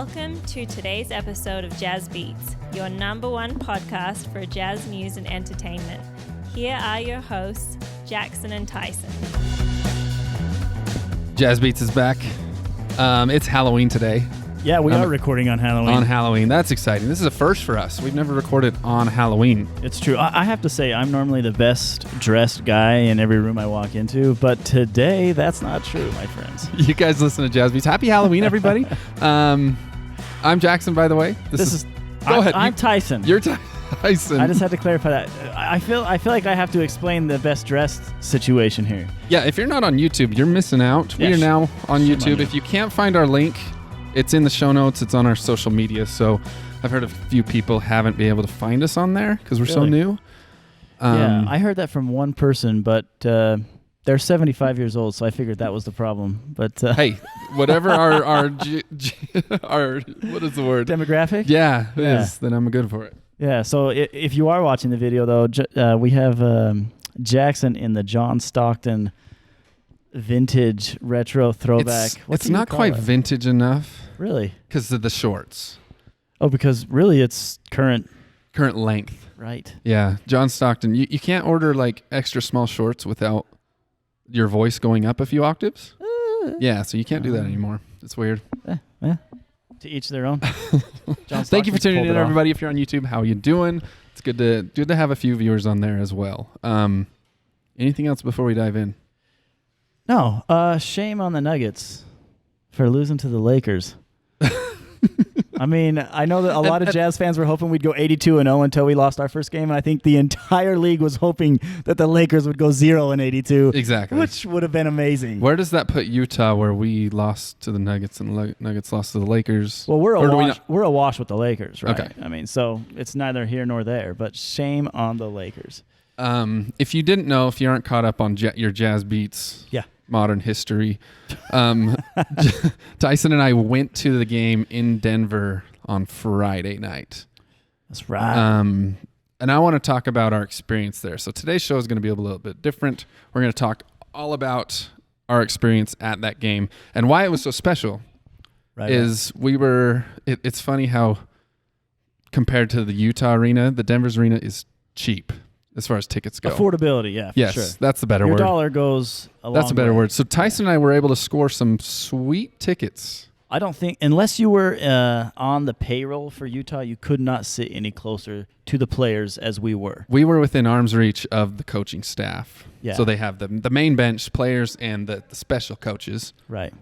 Welcome to today's episode of Jazz Beats, your number one podcast for jazz news and entertainment. Here are your hosts, Jackson and Tyson. Jazz Beats is back. It's Halloween today. Yeah, we are recording on Halloween. On Halloween. That's exciting. This is a first for us. We've never recorded on Halloween. It's true. I have to say, I'm normally the best dressed guy in every room I walk into, but today, that's not true, my friends. You guys listen to Jazz Beats. Happy Halloween, everybody. I'm Jackson, by the way. This is Go ahead. I'm Tyson. You're Tyson. I just had to clarify that. I feel like I have to explain the best dressed situation here. Yeah, if you're not on YouTube, you're missing out. We are now on YouTube. If you can't find our link, it's in the show notes. It's on our social media. So I've heard a few people haven't been able to find us on there because we're so new. Yeah, I heard that from one person, but they're 75 years old, so I figured that was the problem. But hey, whatever our what is the word? Demographic? Yeah, is, then I'm good for it. Yeah, so if you are watching the video, though, we have Jackson in the John Stockton vintage retro throwback. It's not quite vintage enough. Really? Because of the shorts. Oh, because really it's current length. Right. Yeah. John Stockton. You can't order like extra small shorts without your voice going up a few octaves. Yeah, so you can't do that anymore. It's weird. Yeah. To each their own. Thank you for tuning in, everybody. If you're on YouTube, how are you doing? It's good to have a few viewers on there as well. Anything else before we dive in? No. Shame on the Nuggets for losing to the Lakers. I mean, I know that a lot of Jazz fans were hoping we'd go 82-0 until we lost our first game, and I think the entire league was hoping that the Lakers would go 0-82. Exactly. Which would have been amazing. Where does that put Utah, where we lost to the Nuggets and the Nuggets lost to the Lakers? Well, we're awash with the Lakers, right? Okay. I mean, so it's neither here nor there, but shame on the Lakers. If you didn't know, if you aren't caught up on your Jazz Beats modern history, Tyson and I went to the game in Denver on Friday night. That's right. And I want to talk about our experience there. So today's show is going to be a little bit different. We're going to talk all about our experience at that game and why it was so special. Right. It's funny how compared to the Utah arena, the Denver's arena is cheap. As far as tickets go. Affordability, yeah, yes, sure. That's the better word. Your dollar goes a long way. That's a better word. So Tyson and I were able to score some sweet tickets. I don't think, unless you were on the payroll for Utah, you could not sit any closer to the players as we were. We were within arm's reach of the coaching staff. Yeah. So they have the main bench players and the special coaches. Right.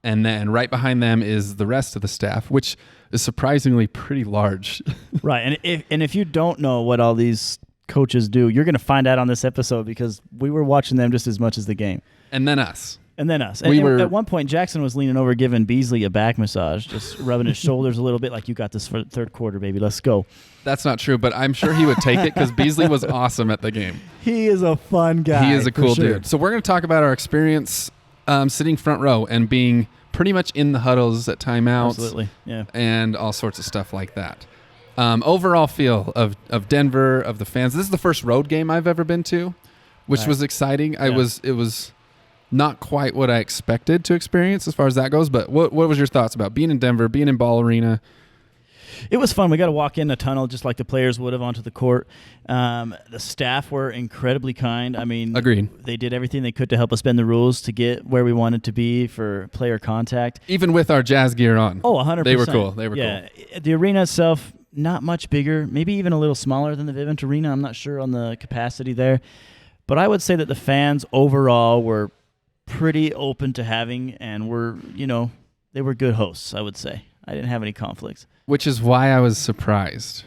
And then right behind them is the rest of the staff, which is surprisingly pretty large. Right. And if you don't know what all these coaches do, you're going to find out on this episode because we were watching them just as much as the game. And then us. And at one point, Jackson was leaning over giving Beasley a back massage, just rubbing his shoulders a little bit like, you got this for the third quarter, baby. Let's go. That's not true, but I'm sure he would take it because Beasley was awesome at the game. He is a fun guy. He is a cool dude. So we're going to talk about our experience sitting front row and being pretty much in the huddles at timeouts. Absolutely, yeah. And all sorts of stuff like that. Overall feel of Denver, of the fans. This is the first road game I've ever been to, which was exciting. Yeah. It was not quite what I expected to experience as far as that goes, but what was your thoughts about being in Denver, being in Ball Arena? It was fun. We got to walk in a tunnel just like the players would have onto the court. The staff were incredibly kind. I mean, agreed. They did everything they could to help us bend the rules to get where we wanted to be for player contact. Even with our Jazz gear on. Oh, 100%. They were cool. Yeah. The arena itself, not much bigger, maybe even a little smaller than the Vivint Arena. I'm not sure on the capacity there. But I would say that the fans overall were pretty open to having and they were good hosts, I would say. I didn't have any conflicts. Which is why I was surprised.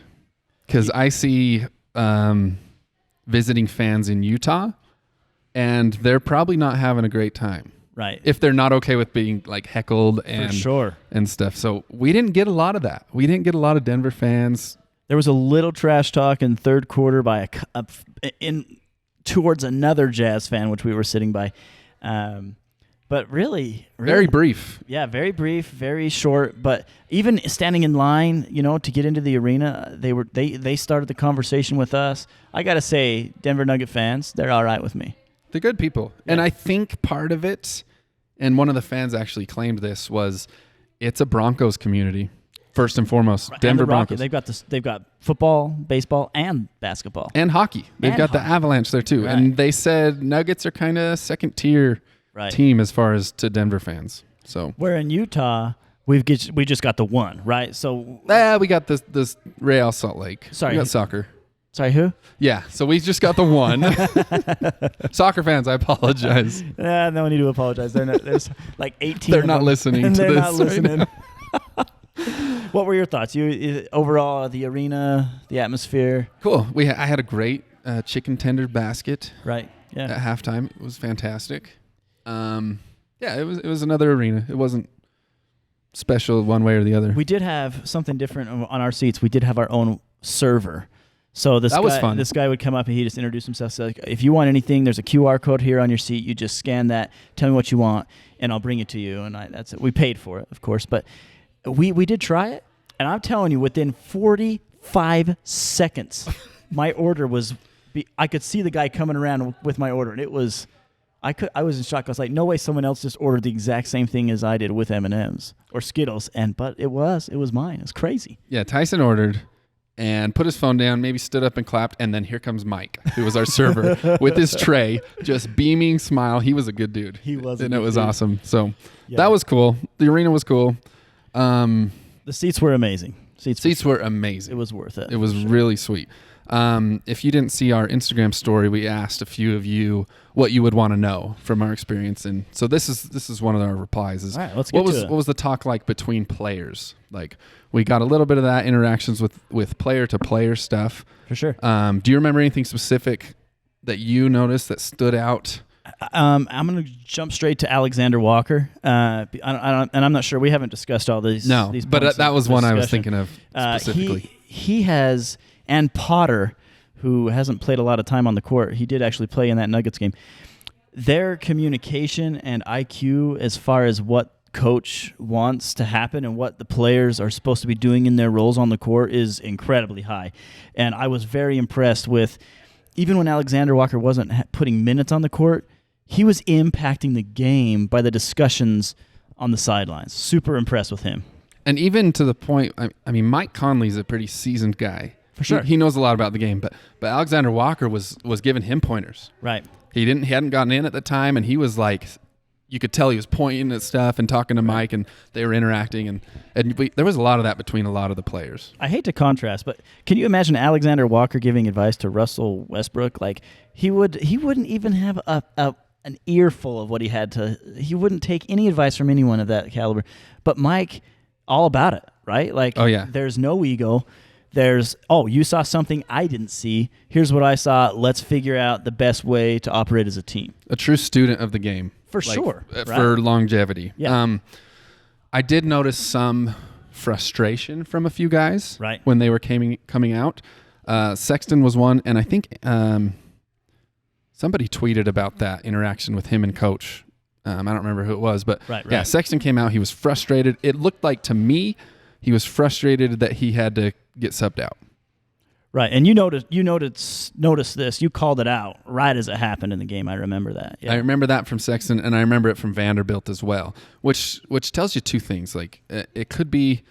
Because I see visiting fans in Utah, and they're probably not having a great time. Right. If they're not okay with being like heckled and stuff. So we didn't get a lot of that. We didn't get a lot of Denver fans. There was a little trash talk in third quarter by towards another Jazz fan, which we were sitting by. But really very brief. Yeah, very brief, very short. But even standing in line, to get into the arena, they started the conversation with us. I got to say, Denver Nugget fans, they're all right with me. They're good people. Yeah. And I think part of it, and one of the fans actually claimed this, was it's a Broncos community. First and foremost, Right. Denver And the Broncos. They've got football, baseball, and basketball. And hockey. They've got the Avalanche there too. Right. And they said Nuggets are kind of second tier team as far as to Denver fans. So where in Utah, we just got the one, right? So we got this Real Salt Lake. Sorry. We got soccer. Sorry, who? Yeah, so we just got the one. Soccer fans, I apologize. No need to apologize. There's like 18. They're not listening to this. They're not right listening. now. What were your thoughts? Overall, the arena, the atmosphere. Cool. I had a great chicken tender basket. Right. Yeah. At halftime. It was fantastic. It was another arena. It wasn't special one way or the other. We did have something different on our seats. We did have our own server. So was fun. This guy would come up and he just introduced himself. So like, if you want anything, there's a QR code here on your seat. You just scan that, tell me what you want, and I'll bring it to you. And that's it. We paid for it, of course, but we did try it. And I'm telling you, within 45 seconds, my order was. I could see the guy coming around with my order, and it was. I was in shock. I was like, no way someone else just ordered the exact same thing as I did with M&Ms or Skittles, but it was mine. It's crazy. Yeah, Tyson ordered and put his phone down, maybe stood up and clapped, and then here comes Mike, who was our server, with his tray, just beaming smile. He was a good dude. He was, and it was awesome. So Yeah. that was cool. The arena was cool. The seats were amazing. Seats were amazing. It was worth it. It was really sweet. If you didn't see our Instagram story, we asked a few of you what you would want to know from our experience, and so this is one of our replies. Is all right, let's get to it. What was the talk like between players? Like, we got a little bit of that interactions with player to player stuff. For sure. Do you remember anything specific that you noticed that stood out? I'm going to jump straight to Alexander Walker. And I'm not sure. We haven't discussed all these. No, these but points that was of one I was discussion. thinking of specifically. He has, and Potter, who hasn't played a lot of time on the court, he did actually play in that Nuggets game. Their communication and IQ as far as what coach wants to happen and what the players are supposed to be doing in their roles on the court is incredibly high. And I was very impressed with, even when Alexander Walker wasn't putting minutes on the court, he was impacting the game by the discussions on the sidelines. Super impressed with him. And even to the point, I mean, Mike Conley's a pretty seasoned guy. For sure. He knows a lot about the game, but Alexander Walker was giving him pointers. Right. He hadn't gotten in at the time, and he was like, you could tell he was pointing at stuff and talking to Mike, and they were interacting, and there was a lot of that between a lot of the players. I hate to contrast, but can you imagine Alexander Walker giving advice to Russell Westbrook? Like he wouldn't even have an earful of what he had to. He wouldn't take any advice from anyone of that caliber. But Mike, all about it, right? Like, oh yeah, there's no ego. There's, you saw something I didn't see. Here's what I saw. Let's figure out the best way to operate as a team. A true student of the game. For sure. For longevity. Yeah. I did notice some frustration from a few guys when they were coming out. Sexton was one, and I think somebody tweeted about that interaction with him and coach. I don't remember who it was, but yeah, Sexton came out. He was frustrated. It looked like to me he was frustrated that he had to get subbed out. Right, and you noticed this. You called it out right as it happened in the game. I remember that. Yeah. I remember that from Sexton, and I remember it from Vanderbilt as well, which tells you two things. Like, it could be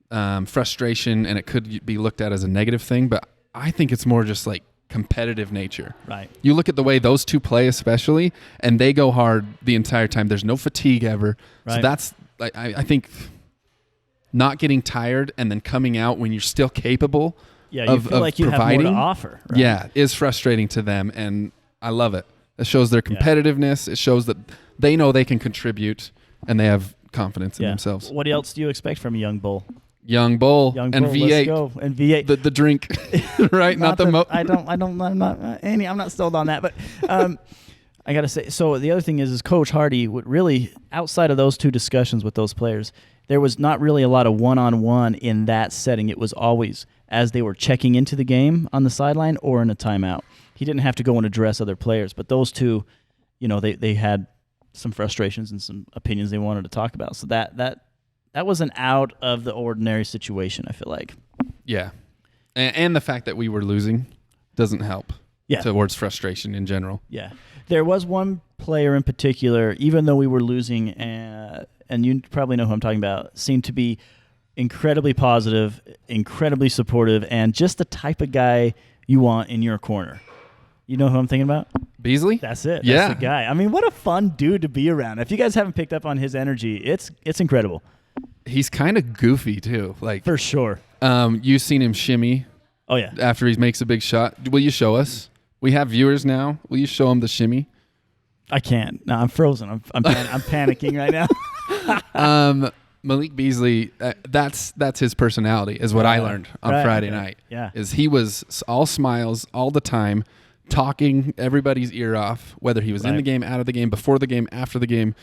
frustration, and it could be looked at as a negative thing, but I think it's more just like competitive nature. Right. You look at the way those two play, especially, and they go hard the entire time. There's no fatigue ever. Right. So that's, I think, not getting tired and then coming out when you're still capable. Yeah, you feel like you have more to offer. Right? Yeah, is frustrating to them, and I love it. It shows their competitiveness. It shows that they know they can contribute, and they have confidence in themselves. What else do you expect from a young bull? Young bull and V8. Let's go. And V8. The drink, right? not the I'm not sold on that, but I got to say, so the other thing is Coach Hardy would really, outside of those two discussions with those players, there was not really a lot of one-on-one in that setting. It was always as they were checking into the game on the sideline or in a timeout. He didn't have to go and address other players, but those two, they had some frustrations and some opinions they wanted to talk about. So that was an out of the ordinary situation, I feel like. Yeah. And the fact that we were losing doesn't help towards frustration in general. Yeah. There was one player in particular, even though we were losing, and you probably know who I'm talking about, seemed to be incredibly positive, incredibly supportive, and just the type of guy you want in your corner. You know who I'm thinking about? Beasley? That's it. Yeah. That's the guy. I mean, what a fun dude to be around. If you guys haven't picked up on his energy, it's incredible. He's kind of goofy too. Like For sure. You've seen him shimmy. Oh, yeah. After he makes a big shot. Will you show us? We have viewers now. Will you show him the shimmy? I can't. No, I'm frozen. I'm panicking right now. Malik Beasley, that's his personality, is what I learned on Friday night. Yeah. Is he was all smiles all the time, talking everybody's ear off, whether he was in the game, out of the game, before the game, after the game.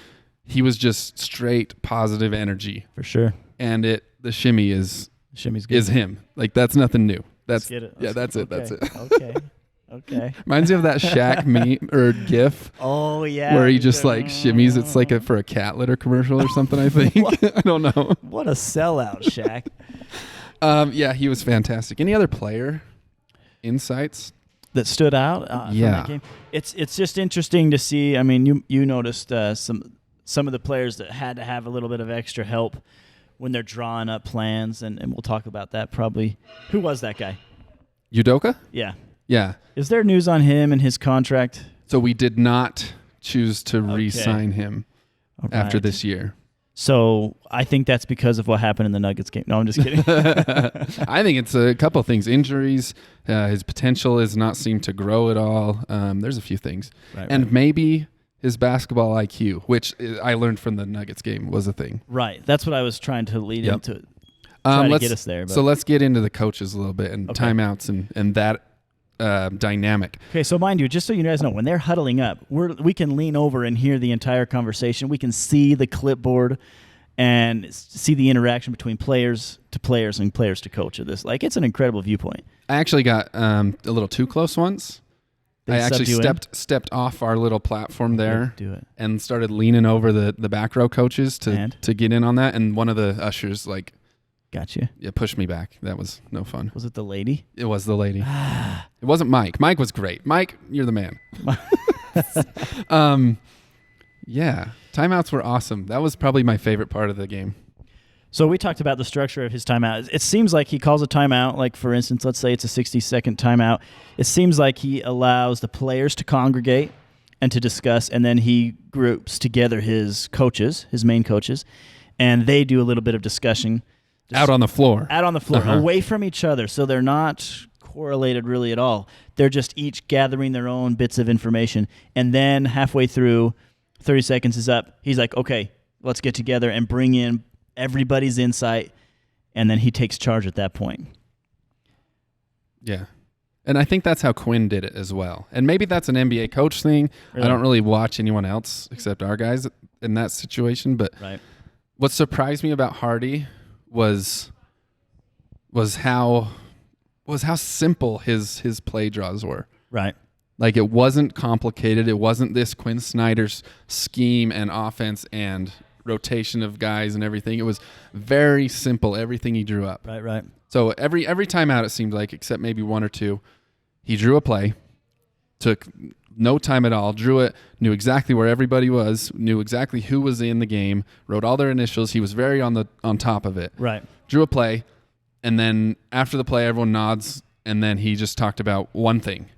He was just straight positive energy. For sure. And the shimmy is him. Like, that's nothing new. That's it. That's it. Okay. Reminds me of that Shaq meme or GIF. Oh yeah. Where he just like shimmies. It's like for a cat litter commercial or something, I think. I don't know. What a sellout, Shaq. Yeah, he was fantastic. Any other player insights that stood out from that game? It's just interesting to see. I mean, you noticed some of the players that had to have a little bit of extra help when they're drawing up plans, and we'll talk about that probably. Who was that guy? Udoka? Yeah. Yeah. Is there news on him and his contract? So we did not choose to re-sign him after this year. So I think that's because of what happened in the Nuggets game. No, I'm just kidding. I think it's a couple of things. Injuries, his potential has not seemed to grow at all. There's a few things. And maybe his basketball IQ, which I learned from the Nuggets game, was a thing. Right. That's what I was trying to lead into. Try to get us there. But. So let's get into the coaches a little bit and timeouts and that dynamic. Okay, so mind you, just so you guys know, when they're huddling up, we can lean over and hear the entire conversation. We can see the clipboard and see the interaction between players to players and players to coach of this. Like, it's an incredible viewpoint. I actually got a little too close once. I actually stepped off our little platform there and started leaning over the back row coaches to get in on that. And one of the ushers Gotcha. Yeah, pushed me back. That was no fun. Was it the lady? It was the lady. It wasn't Mike. Mike was great. Mike, you're the man. Yeah, timeouts were awesome. That was probably my favorite part of the game. So we talked about the structure of his timeout. It seems like he calls a timeout, like, for instance, let's say it's a 60-second timeout. It seems like he allows the players to congregate and to discuss, and then he groups together his coaches, his main coaches, and they do a little bit of discussion. Out on the floor, away from each other. So they're not correlated really at all. They're just each gathering their own bits of information. And then halfway through, 30 seconds is up. He's like, okay, let's get together and bring in everybody's insight. And then he takes charge at that point. Yeah. And I think that's how Quinn did it as well. And maybe that's an NBA coach thing. Really? I don't really watch anyone else except our guys in that situation. But what surprised me about Hardy was how simple his play draws were. Right. Like, it wasn't complicated. It wasn't this Quinn Snyder's scheme and offense and rotation of guys and everything. It was very simple, everything he drew up. Right. So every time out, it seemed like, except maybe one or two, he drew a play, took no time at all, drew it, knew exactly where everybody was, knew exactly who was in the game, wrote all their initials. He was very on top of it. Right. Drew a play, and then after the play, everyone nods, and then he just talked about one thing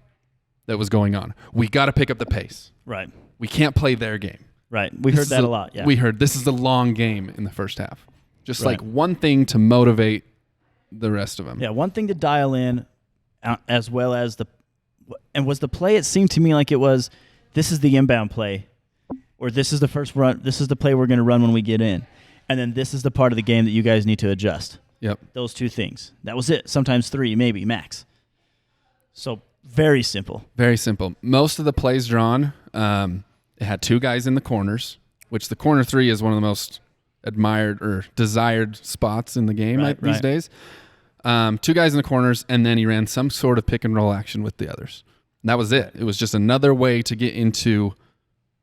that was going on. We got to pick up the pace. Right. We can't play their game. Right. We heard that a lot. Yeah. We heard this is a long game in the first half. Just like one thing to motivate the rest of them. Yeah, one thing to dial in, as well as was the play, it seemed to me like it was, this is the inbound play, or this is the first run, this is the play we're going to run when we get in. And then this is the part of the game that you guys need to adjust. Yep. Those two things. That was it. Sometimes three, maybe, max. So very simple. Very simple. Most of the plays drawn, it had two guys in the corners, which the corner three is one of the most admired or desired spots in the game these days. Two guys in the corners, and then he ran some sort of pick and roll action with the others. And that was it. It was just another way to get into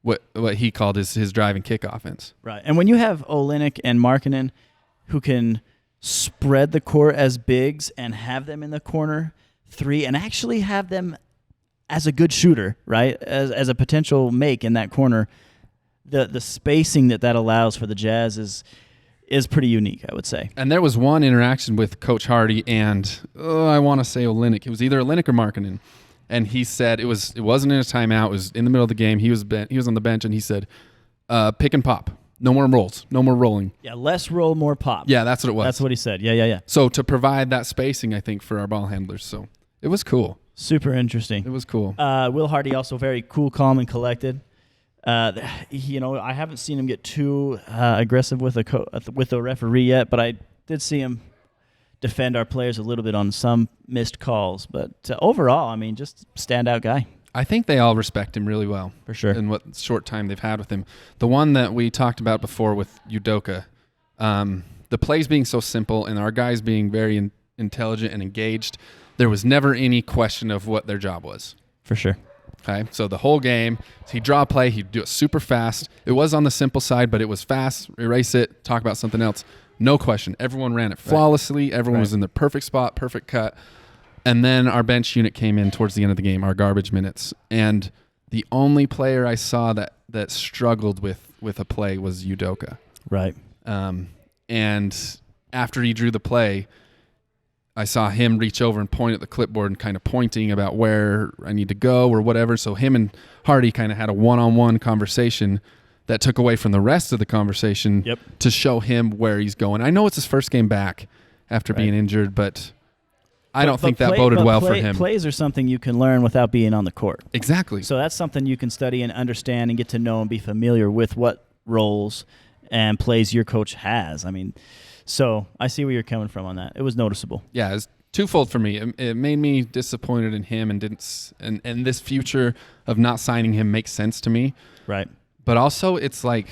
what he called his drive and kick offense. Right. And when you have Olynyk and Markkanen who can spread the court as bigs and have them in the corner three and actually have them as a good shooter, right, as a potential make in that corner, the spacing that allows for the Jazz is pretty unique, I would say. And there was one interaction with Coach Hardy and I want to say Olynyk. It was either Olynyk or Markkanen. And he said it wasn't in a timeout. It was in the middle of the game. He was on the bench, and he said, pick and pop. No more rolls. No more rolling. Yeah, less roll, more pop. Yeah, that's what it was. That's what he said. Yeah. So to provide that spacing, I think, for our ball handlers. So it was cool. Super interesting. It was cool. Will Hardy also very cool, calm, and collected. I haven't seen him get too aggressive with a referee yet, but I did see him defend our players a little bit on some missed calls. But overall, I mean, just standout guy. I think they all respect him really well. For sure. In what short time they've had with him. The one that we talked about before with Udoka, the plays being so simple and our guys being very intelligent and engaged, there was never any question of what their job was. For sure. Okay, so the whole game, he'd draw a play, he'd do it super fast. It was on the simple side, but it was fast, erase it, talk about something else. No question. Everyone ran it flawlessly. Everyone was in the perfect spot, perfect cut. And then our bench unit came in towards the end of the game, our garbage minutes. And the only player I saw that struggled with a play was Udoka. Right. And after he drew the play, I saw him reach over and point at the clipboard and kind of pointing about where I need to go or whatever. So him and Hardy kind of had a one-on-one conversation that took away from the rest of the conversation to show him where he's going. I know it's his first game back after being injured, but I don't think that boded well for him. Plays are something you can learn without being on the court. Exactly. So that's something you can study and understand and get to know and be familiar with what roles and plays your coach has. I mean, so I see where you're coming from on that. It was noticeable. Yeah, it's twofold for me. It made me disappointed in him and this future of not signing him makes sense to me. Right. But also it's like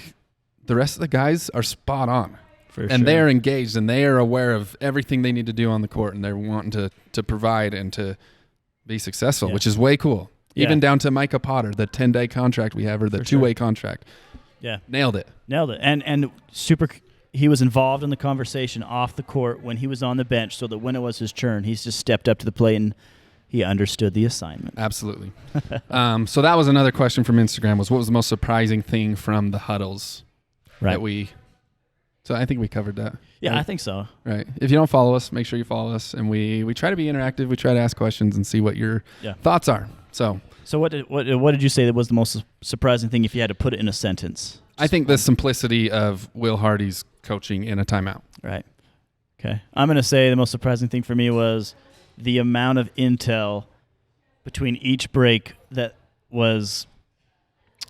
the rest of the guys are spot on. And they're engaged and they are aware of everything they need to do on the court and they're wanting to provide and to be successful, which is way cool. Yeah. Even down to Micah Potter, the 10-day contract we have or the two-way contract. Yeah. Nailed it. And super he was involved in the conversation off the court when he was on the bench so that when it was his turn, he's just stepped up to the plate and he understood the assignment. Absolutely. So that was another question from Instagram was what was the most surprising thing from the huddles that we – so I think we covered that. Yeah, right? I think so. Right. If you don't follow us, make sure you follow us. And we try to be interactive. We try to ask questions and see what your thoughts are. So what did you say that was the most surprising thing if you had to put it in a sentence? I think the simplicity of Will Hardy's coaching in a timeout. Right. Okay. I'm going to say the most surprising thing for me was the amount of intel between each break that was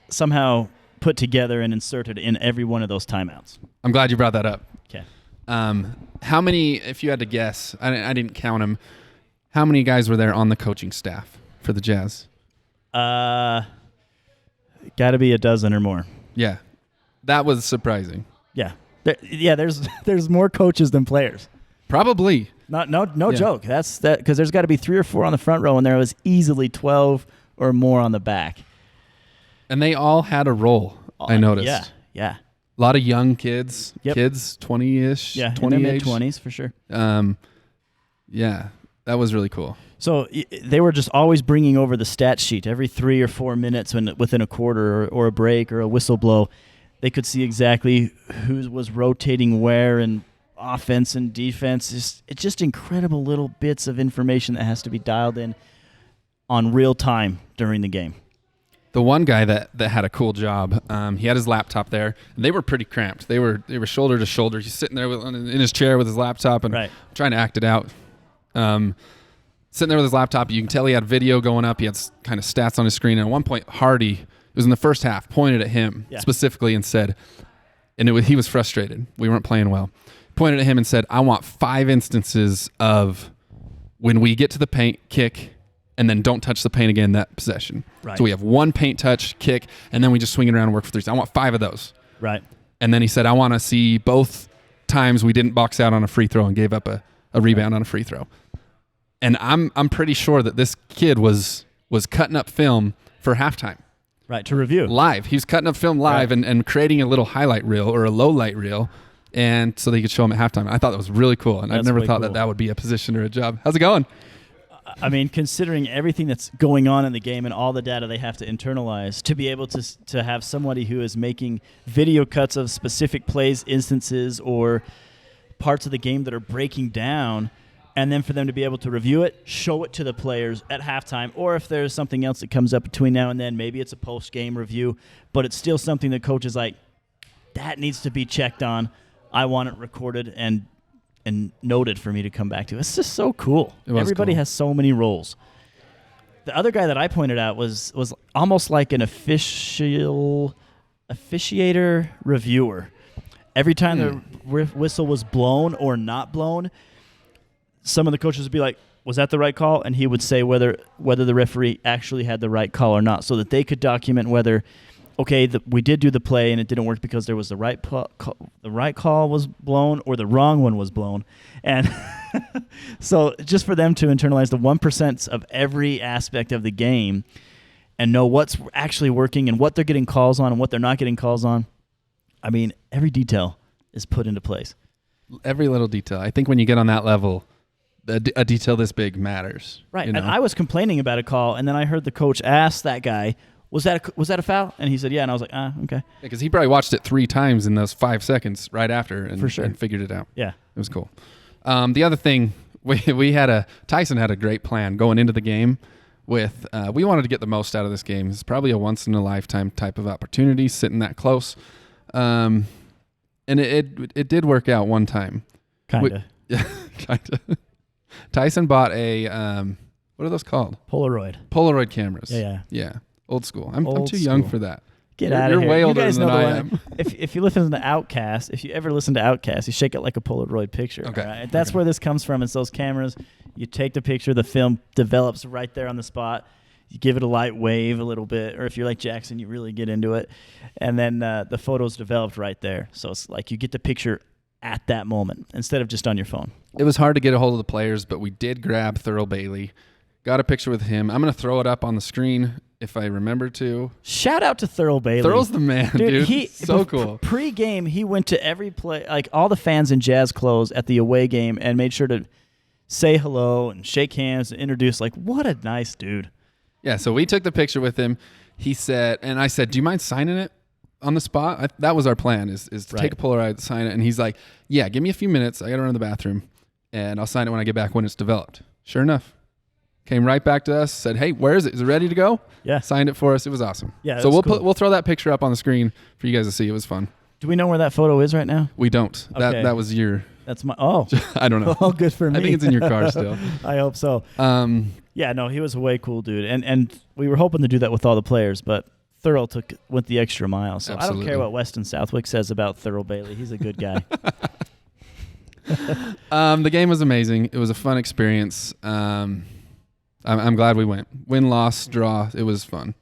somehow put together and inserted in every one of those timeouts. I'm glad you brought that up. Okay. How many, if you had to guess, I didn't count them, how many guys were there on the coaching staff for the Jazz? Got to be a dozen or more. Yeah. That was surprising. Yeah. There's more coaches than players. Probably. No joke. That's that because there's got to be 3 or 4 on the front row, and there was easily 12 or more on the back. And they all had a role. I noticed. Yeah. A lot of young kids. Kids, 20-ish. Yeah, 20 in their mid-20s for sure. Yeah, that was really cool. So they were just always bringing over the stat sheet every 3 or 4 minutes within a quarter or a break or a whistle blow. They could see exactly who was rotating where and offense and defense. It's just incredible little bits of information that has to be dialed in on real time during the game. The one guy that had a cool job, he had his laptop there, and they were pretty cramped. They were shoulder to shoulder. He's sitting there in his chair with his laptop and trying to act it out. Sitting there with his laptop, you can tell he had video going up. He had kind of stats on his screen. And at one point, Hardy, it was in the first half, pointed at him specifically and said, and he was frustrated. We weren't playing well. Pointed at him and said, I want 5 instances of when we get to the paint, kick, and then don't touch the paint again that possession. Right. So we have 1 paint touch, kick, and then we just swing it around and work for 3s. I want 5 of those. Right. And then he said, I want to see both times we didn't box out on a free throw and gave up a rebound on a free throw. And I'm pretty sure that this kid was cutting up film for halftime. Right, to review. Live. He was cutting up film live and creating a little highlight reel or a low light reel, and so they could show him at halftime. I thought that was really cool, and I never thought that would be a position or a job. How's it going? I mean, considering everything that's going on in the game and all the data they have to internalize, to be able to have somebody who is making video cuts of specific plays, instances, or parts of the game that are breaking down, and then for them to be able to review it, show it to the players at halftime, or if there's something else that comes up between now and then, maybe it's a post-game review, but it's still something the coach is like, that needs to be checked on. I want it recorded and noted for me to come back to. It's just so cool. Everybody has so many roles. The other guy that I pointed out was almost like an officiator reviewer. Every time the whistle was blown or not blown, some of the coaches would be like, was that the right call? And he would say whether the referee actually had the right call or not, so that they could document whether, okay, we did do the play and it didn't work because there was the right call was blown or the wrong one was blown. And so just for them to internalize the 1% of every aspect of the game and know what's actually working and what they're getting calls on and what they're not getting calls on, I mean, every detail is put into place. Every little detail. I think when you get on that level, a detail this big matters. Right. You know? And I was complaining about a call, and then I heard the coach ask that guy, was that a foul? And he said, yeah. And I was like, okay. Because he probably watched it 3 times in those 5 seconds right after and, For sure. and figured it out. Yeah. It was cool. The other thing, Tyson had a great plan going into the game with, we wanted to get the most out of this game. It's probably a once-in-a-lifetime type of opportunity, sitting that close. And it did work out one time. Kind of. Yeah, kind of. Tyson bought a, what are those called? Polaroid cameras. Yeah. Old school. I'm too young for that. Get out of here. You're way older you guys than know I am. If you listen to Outkast, if you ever listen to Outkast, you shake it like a Polaroid picture. Okay. Right? That's where this comes from. It's those cameras. You take the picture, the film develops right there on the spot. You give it a light wave a little bit, or if you're like Jackson, you really get into it. And then the photo's developed right there. So it's like you get the picture at that moment instead of just on your phone. It was hard to get a hold of the players, but we did grab Thurl Bailey. Got a picture with him. I'm going to throw it up on the screen if I remember to. Shout out to Thurl Bailey. Thurl's the man, dude. So cool. Pre-game, he went to every play, like all the fans in Jazz clothes at the away game, and made sure to say hello and shake hands and introduce. Like, what a nice dude. Yeah, so we took the picture with him. He said, and I said, do you mind signing it on the spot? That was our plan, is to take a Polaroid, sign it. And he's like, yeah, give me a few minutes. I got to run to the bathroom, and I'll sign it when I get back when it's developed. Sure enough. Came right back to us, said, hey, where is it? Is it ready to go? Yeah. Signed it for us. It was awesome. Yeah, so we'll throw that picture up on the screen for you guys to see. It was fun. Do we know where that photo is right now? We don't. Okay. That was your... That's my... I don't know. Oh, good for me. I think it's in your car still. I hope so. Yeah, no, he was a way cool dude. And we were hoping to do that with all the players, but Thurl went the extra mile. So Absolutely. I don't care what Weston Southwick says about Thurl Bailey. He's a good guy. The game was amazing. It was a fun experience. I'm glad we went. Win, loss, draw. It was fun.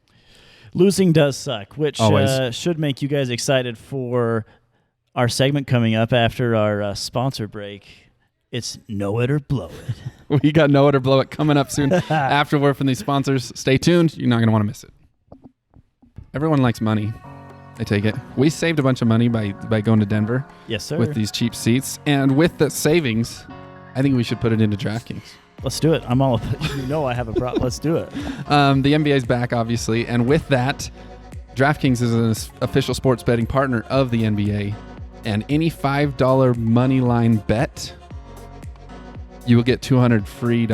Losing does suck, which should make you guys excited for our segment coming up after our sponsor break. It's Know It or Blow It. We got Know It or Blow It coming up soon after word from these sponsors. Stay tuned. You're not going to want to miss it. Everyone likes money. I take it. We saved a bunch of money by going to Denver. Yes, sir. With these cheap seats. And with the savings, I think we should put it into DraftKings. Let's do it. I'm all I have a problem. Let's do it. The NBA's back, obviously. And with that, DraftKings is an official sports betting partner of the NBA. And any $5 moneyline bet, you will get $200 free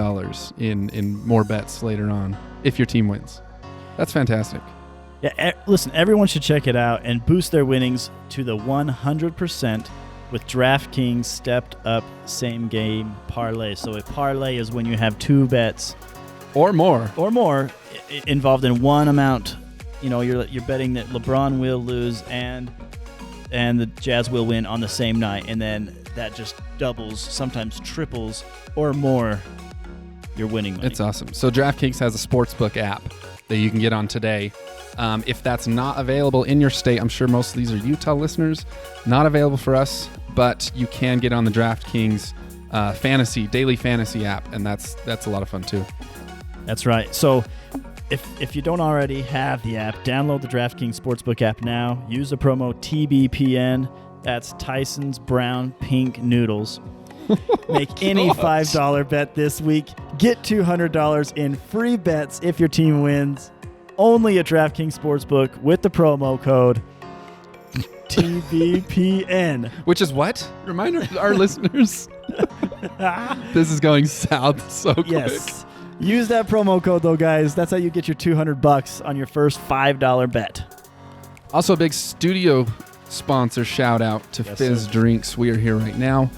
in more bets later on if your team wins. That's fantastic. Yeah, listen, everyone should check it out and boost their winnings to the 100% with DraftKings Stepped Up Same Game Parlay. So a parlay is when you have 2 bets or more involved in one amount. You know, you're betting that LeBron will lose and the Jazz will win on the same night, and then that just doubles, sometimes triples or more your winning money. It's awesome. So DraftKings has a sportsbook app that you can get on today. If that's not available in your state, I'm sure most of these are Utah listeners, not available for us, but you can get on the DraftKings daily fantasy app, and that's a lot of fun too. That's right. So if you don't already have the app, download the DraftKings Sportsbook app now. Use the promo TBPN. That's Tyson's Brown Pink Noodles. Make any $5 bet this week. Get $200 in free bets if your team wins. Only at DraftKings Sportsbook with the promo code TBPN. Which is what? Remind our listeners. This is going south so quick. Yes. Use that promo code, though, guys. That's how you get your $200 on your first $5 bet. Also, a big studio sponsor shout out to Fizz Drinks. We are here right now.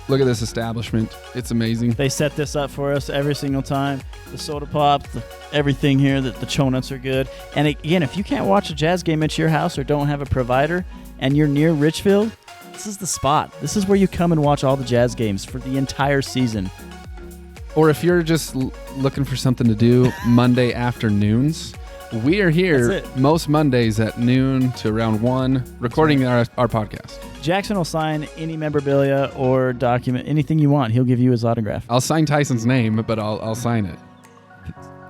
Look at this establishment. It's amazing. They set this up for us every single time. The soda pops, everything here, the chonuts are good. And again, if you can't watch a Jazz game at your house or don't have a provider and you're near Richfield, this is the spot. This is where you come and watch all the Jazz games for the entire season. Or if you're just looking for something to do Monday afternoons, we are here most Mondays at noon to around 1 recording our podcast. Jackson will sign any memorabilia or document, anything you want. He'll give you his autograph. I'll sign Tyson's name, but I'll sign it.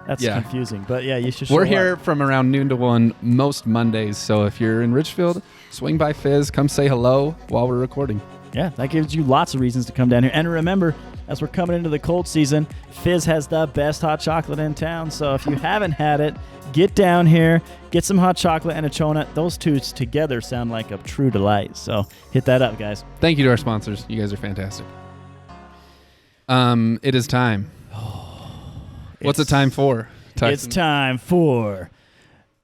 That's confusing, but yeah, you should show We're here up. from around noon to 1 most Mondays, so if you're in Richfield, swing by Fizz, come say hello while we're recording. Yeah, that gives you lots of reasons to come down here. And remember, as we're coming into the cold season, Fizz has the best hot chocolate in town, so if you haven't had it, get down here, get some hot chocolate and a chonut. Those two together sound like a true delight, so hit that up, guys. Thank you to our sponsors. You guys are fantastic. It is time. What's it time for, Tyson? It's time for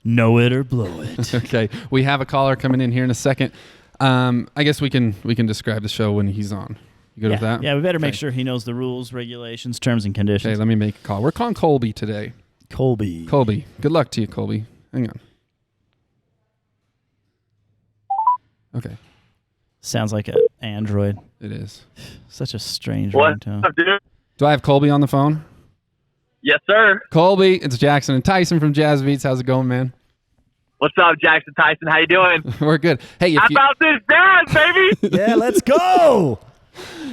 Know It or Blow It. Okay, we have a caller coming in here in a second. I guess we can describe the show when he's on. You good with that? Yeah, we better make sure he knows the rules, regulations, terms, and conditions. Okay, let me make a call. We're calling Colby today. Colby. Good luck to you, Colby. Hang on. Okay. Sounds like an android. It is. Such a strange What ringtone. up, dude? Do I have Colby on the phone? Yes, sir. Colby, it's Jackson and Tyson from Jazz Beats. How's it going, man? What's up, Jackson Tyson? How you doing? We're good. Hey, How about this jazz, baby? Yeah, let's go.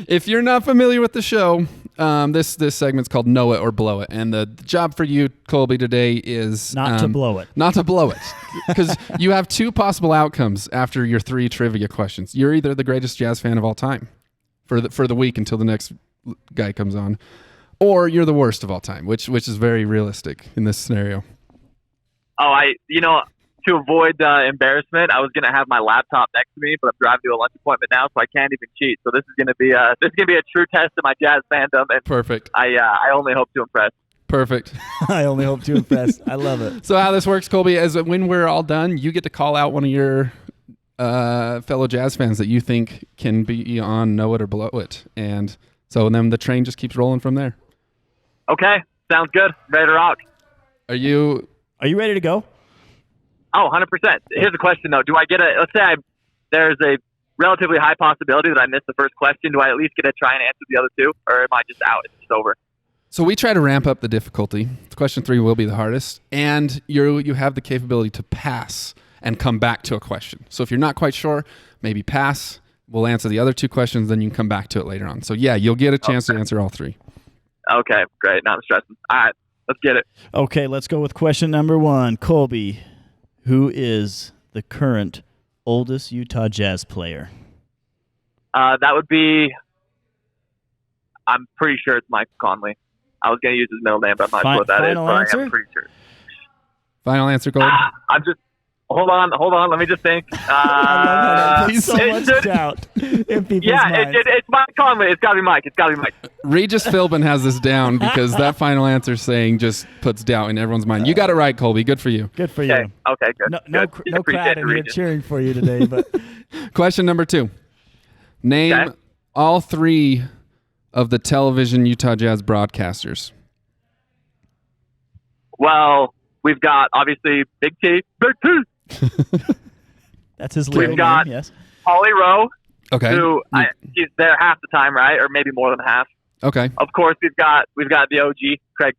if you're not familiar with the show, this segment's called Know It or Blow It. And the job for you, Colby, today is... Not to blow it. Not to blow it. Because you have two possible outcomes after your 3 trivia questions. You're either the greatest Jazz fan of all time for the week until the next guy comes on, or you're the worst of all time, which is very realistic in this scenario. Oh, to avoid embarrassment, I was gonna have my laptop next to me, but I'm driving to a lunch appointment now, so I can't even cheat. So this is gonna be a true test of my Jazz fandom, and Perfect. I only hope to impress. Perfect. I only hope to impress. I love it. So how this works, Colby, is when we're all done, you get to call out one of your fellow Jazz fans that you think can be on Know It or Blow It, and so then the train just keeps rolling from there. Okay, sounds good. Ready to rock. Are you ready to go? Oh, 100%. Here's a question, though. Do I get let's say there's a relatively high possibility that I missed the first question. Do I at least get to try and answer the other two, or am I just out? It's just over. So we try to ramp up the difficulty. Question 3 will be the hardest, and you have the capability to pass and come back to a question. So if you're not quite sure, maybe pass. We'll answer the other 2 questions, then you can come back to it later on. So yeah, you'll get a chance to answer all 3. Okay, great. Now I'm stressing. All right, let's get it. Okay, let's go with question number 1. Colby, who is the current oldest Utah Jazz player? That would be, I'm pretty sure it's Mike Conley. I was going to use his middle name, but I'm not sure what that is. Final But answer? I am pretty sure. Final answer, Colby? I'm just, hold on. Let me just think. He's so much doubt in people's minds. It's Mike Conley. It's got to be Mike. Regis Philbin has this down because that final answer saying just puts doubt in everyone's mind. You got it right, Colby. Good for you. Good for you. Okay, good. No Appreciate crowd it, in here Regis. cheering for you today, but Question number 2. Name all 3 of the television Utah Jazz broadcasters. Well, we've got, obviously, Big T. that's his legal name, got- yes. Paulie Rowe, Okay. who he's there half the time, right? Or maybe more than half. Okay. Of course, we've got the OG, Craig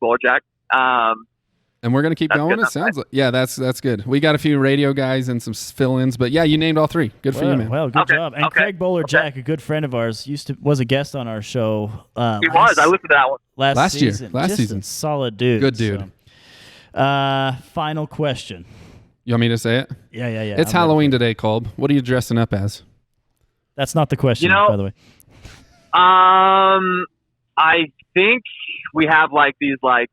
Bolerjack. And we're going to keep That's going. good It enough, sounds like, yeah, that's good. We got a few radio guys and some fill-ins, but yeah, you named all 3. Good for you, man. Well, good Okay, job. And okay, Craig Bolerjack, a good friend of ours, was a guest on our show. He was. I listened to that one. Last year. season. Last Just season. A solid dude. Good dude. So. Final question. You want me to say it? Yeah. It's I'm Halloween today, Colb. What are you dressing up as? That's not the question, You know, by the way. I think we have like these I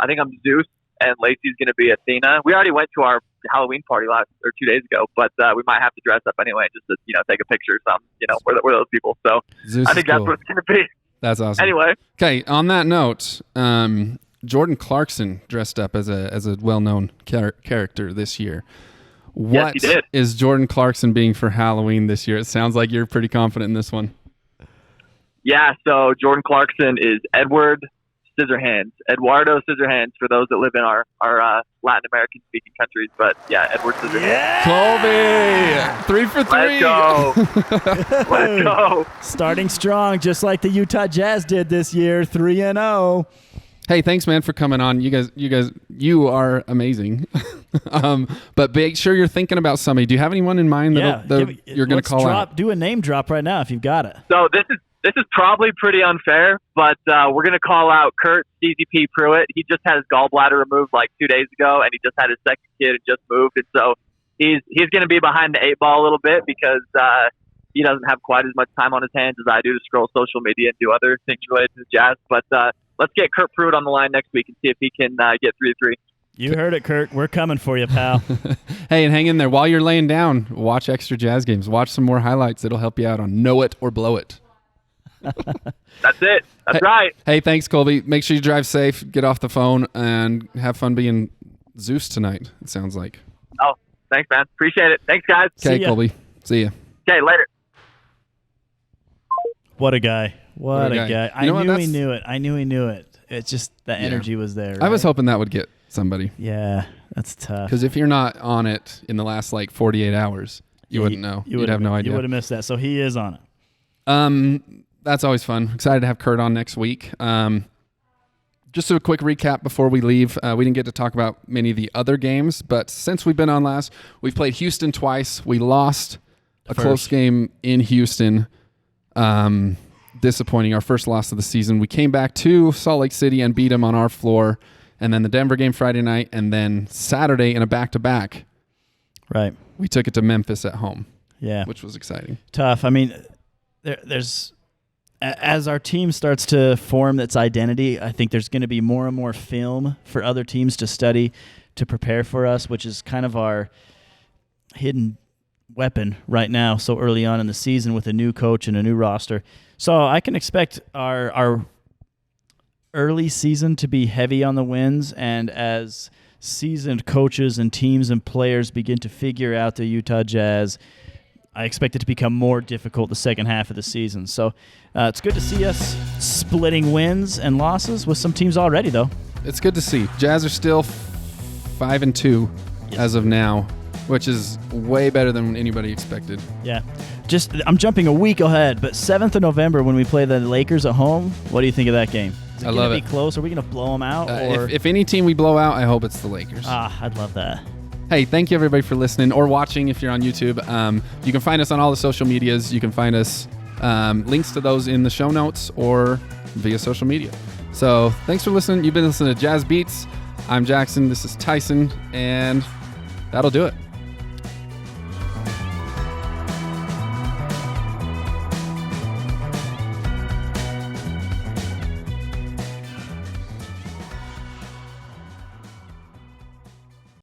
think I'm Zeus and Lacey's going to be Athena. We already went to our Halloween party 2 days ago, but we might have to dress up anyway just to take a picture or something. We're those people. So Zeus I think that's what it's going to be. That's awesome. Anyway, okay. On that note, Jordan Clarkson dressed up as a well-known character this year. What yes, he did. is Jordan Clarkson being for Halloween this year? It sounds like you're pretty confident in this one. Yeah, so Jordan Clarkson is Eduardo Scissorhands for those that live in our Latin American speaking countries. But yeah, Edward Scissorhands. Yeah! Colby, 3 for 3. Let's go. Let's go. Starting strong, just like the Utah Jazz did this year, 3-0. Hey, thanks, man, for coming on. You are amazing. But make sure you're thinking about somebody. Do you have anyone in mind that you're going to call out? Do a name drop right now if you've got it. So this is probably pretty unfair, but we're going to call out Kurt CZP Pruitt. He just had his gallbladder removed like 2 days ago, and he just had his second kid and just moved. And so he's going to be behind the 8 ball a little bit because he doesn't have quite as much time on his hands as I do to scroll social media and do other things related to the Jazz. But let's get Kurt Pruitt on the line next week and see if he can get 3-3. You heard it, Kurt. We're coming for you, pal. Hey, and hang in there. While you're laying down, watch extra Jazz games. Watch some more highlights. It'll help you out on Know It or Blow It. That's it. That's right. Hey, thanks, Colby. Make sure you drive safe, get off the phone, and have fun being Zeus tonight, it sounds like. Oh, thanks, man. Appreciate it. Thanks, guys. Okay, Colby. See ya. Okay, later. What a guy. What a guy. I knew he knew it. It's just the energy was there. Right? I was hoping that would get somebody. Yeah, that's tough. Because if you're not on it in the last 48 hours, you wouldn't know. You'd have no idea. You would have missed that. So he is on it. That's always fun. Excited to have Kurt on next week. Just a quick recap before we leave. We didn't get to talk about many of the other games, but since we've been on last, we've played Houston twice. We lost a close game in Houston. Disappointing, our first loss of the season. We came back to Salt Lake City and beat them on our floor, and then the Denver game Friday night, and then Saturday in a back-to-back. Right. We took it to Memphis at home. Yeah. Which was exciting. Tough. I mean, there's as our team starts to form its identity, I think there's going to be more and more film for other teams to study to prepare for us, which is kind of our hidden weapon right now so early on in the season with a new coach and a new roster. So I can expect our early season to be heavy on the wins, and as seasoned coaches and teams and players begin to figure out the Utah Jazz, I expect it to become more difficult the second half of the season. So it's good to see us splitting wins and losses with some teams already, though. It's good to see. Jazz are still 5-2 as of now, which is way better than anybody expected. Yeah. I'm jumping a week ahead, but 7th of November when we play the Lakers at home, what do you think of that game? Is it going to be close? Are we going to blow them out? If any team we blow out, I hope it's the Lakers. I'd love that. Hey, thank you everybody for listening or watching if you're on YouTube. You can find us on all the social medias. You can find us links to those in the show notes or via social media. So thanks for listening. You've been listening to Jazz Beats. I'm Jackson. This is Tyson, and that'll do it.